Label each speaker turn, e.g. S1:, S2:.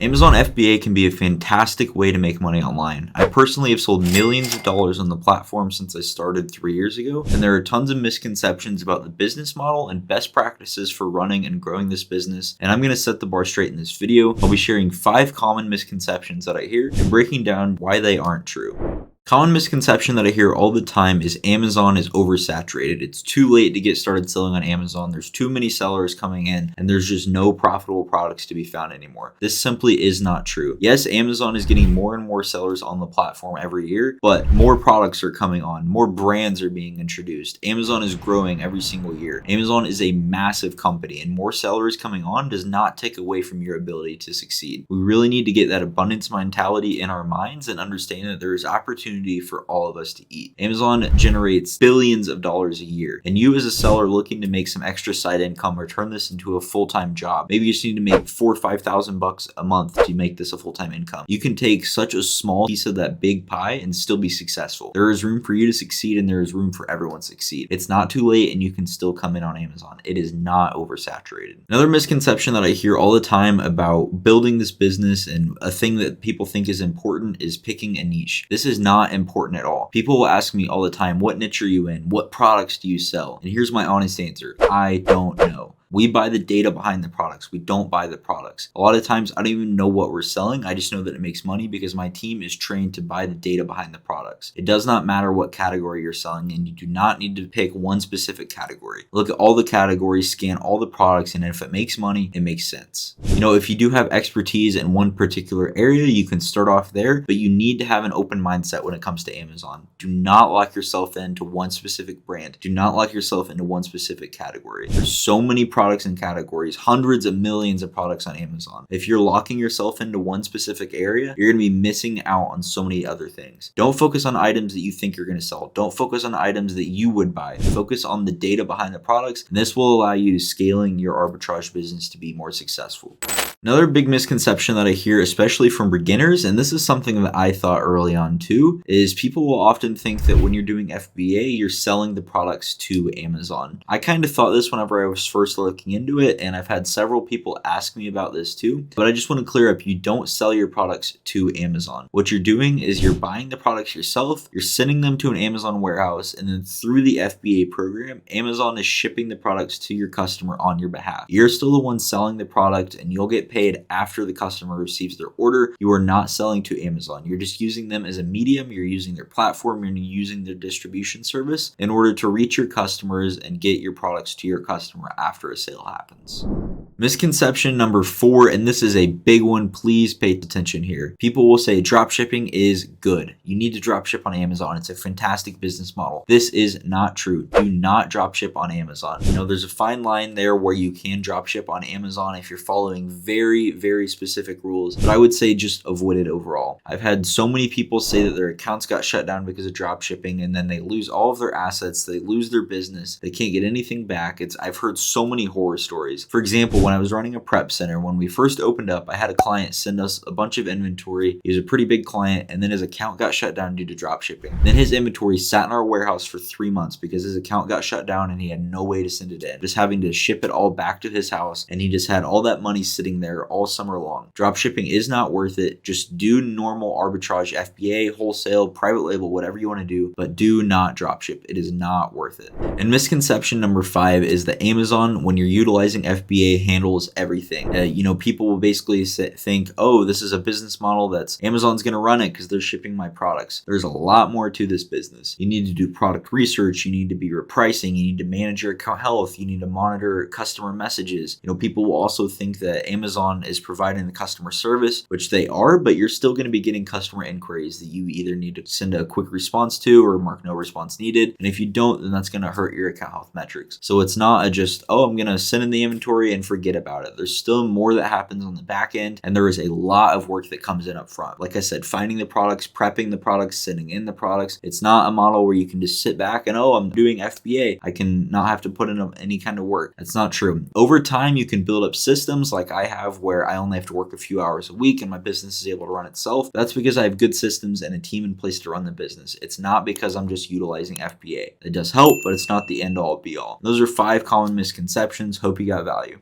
S1: Amazon FBA can be a fantastic way to make money online. I personally have sold millions of dollars on the platform since I started 3 years ago, and there are tons of misconceptions about the business model and best practices for running and growing this business, and I'm going to set the bar straight in this video. I'll be sharing 5 common misconceptions that I hear and breaking down why they aren't true. Common misconception that I hear all the time is Amazon is oversaturated. It's too late to get started selling on Amazon. There's too many sellers coming in and there's just no profitable products to be found anymore. This simply is not true. Yes, Amazon is getting more and more sellers on the platform every year, but more products are coming on. More brands are being introduced. Amazon is growing every single year. Amazon is a massive company, and more sellers coming on does not take away from your ability to succeed. We really need to get that abundance mentality in our minds and understand that there is opportunity for all of us to eat. Amazon generates billions of dollars a year, and you as a seller looking to make some extra side income or turn this into a full-time job, maybe you just need to make $4,000 or $5,000 a month to make this a full-time income. You can take such a small piece of that big pie and still be successful. There is room for you to succeed, and there is room for everyone to succeed. It's not too late, and you can still come in on Amazon. It is not oversaturated. Another misconception that I hear all the time about building this business, and a thing that people think is important, is picking a niche. This is not important at all. People will ask me all the time, what niche are you in? What products do you sell? And here's my honest answer. I don't know. We buy the data behind the products. We don't buy the products. A lot of times I don't even know what we're selling. I just know that it makes money because my team is trained to buy the data behind the products. It does not matter what category you're selling in. You do not need to pick one specific category. Look at all the categories, scan all the products, and if it makes money, it makes sense. You know, if you do have expertise in one particular area, you can start off there, but you need to have an open mindset when it comes to Amazon. Do not lock yourself into one specific brand. Do not lock yourself into one specific category. There's so many products and categories, hundreds of millions of products on Amazon. If you're locking yourself into one specific area, you're going to be missing out on so many other things. Don't focus on items that you think you're going to sell. Don't focus on items that you would buy. Focus on the data behind the products, and this will allow you to scaling your arbitrage business to be more successful. Another big misconception that I hear, especially from beginners, and this is something that I thought early on too, is people will often think that when you're doing FBA, you're selling the products to Amazon. I kind of thought this whenever I was first looking into it, and I've had several people ask me about this too, but I just want to clear up, you don't sell your products to Amazon. What you're doing is you're buying the products yourself, you're sending them to an Amazon warehouse, and then through the FBA program, Amazon is shipping the products to your customer on your behalf. You're still the one selling the product, and you'll get paid after the customer receives their order. You are not selling to Amazon. You're just using them as a medium. You're using their platform. You're using their distribution service in order to reach your customers and get your products to your customer after a sale happens. Misconception number 4, and this is a big one. Please pay attention here. People will say drop shipping is good. You need to drop ship on Amazon. It's a fantastic business model. This is not true. Do not drop ship on Amazon. You know, there's a fine line there where you can drop ship on Amazon if you're following very specific rules, but I would say just avoid it overall. I've had so many people say that their accounts got shut down because of drop shipping, and then they lose all of their assets, they lose their business, they can't get anything back. I've heard so many horror stories. For example, when I was running a prep center, when we first opened up, I had a client send us a bunch of inventory. He was a pretty big client, and then his account got shut down due to drop shipping. Then his inventory sat in our warehouse for 3 months because his account got shut down and he had no way to send it in, just having to ship it all back to his house, and he just had all that money sitting there all summer long. Drop shipping is not worth it. Just do normal arbitrage, FBA, wholesale, private label, whatever you want to do, but do not drop ship. It is not worth it. And misconception number 5 is that Amazon, when you're utilizing FBA, handles everything. You know, people will basically think, oh, this is a business model that's Amazon's going to run it because they're shipping my products. There's a lot more to this business. You need to do product research. You need to be your pricing. You need to manage your account health. You need to monitor customer messages. You know, people will also think that Amazon is providing the customer service, which they are, but you're still going to be getting customer inquiries that you either need to send a quick response to or mark no response needed. And if you don't, then that's going to hurt your account health metrics. So it's not just, oh, I'm going to send in the inventory and forget about it. There's still more that happens on the back end, and there is a lot of work that comes in up front. Like I said, finding the products, prepping the products, sending in the products. It's not a model where you can just sit back and, oh, I'm doing FBA, I can not have to put in any kind of work. That's not true. Over time, you can build up systems like I have where I only have to work a few hours a week and my business is able to run itself. That's because I have good systems and a team in place to run the business. It's not because I'm just utilizing FBA. It does help, but it's not the end all be all. Those are 5 common misconceptions. Hope you got value.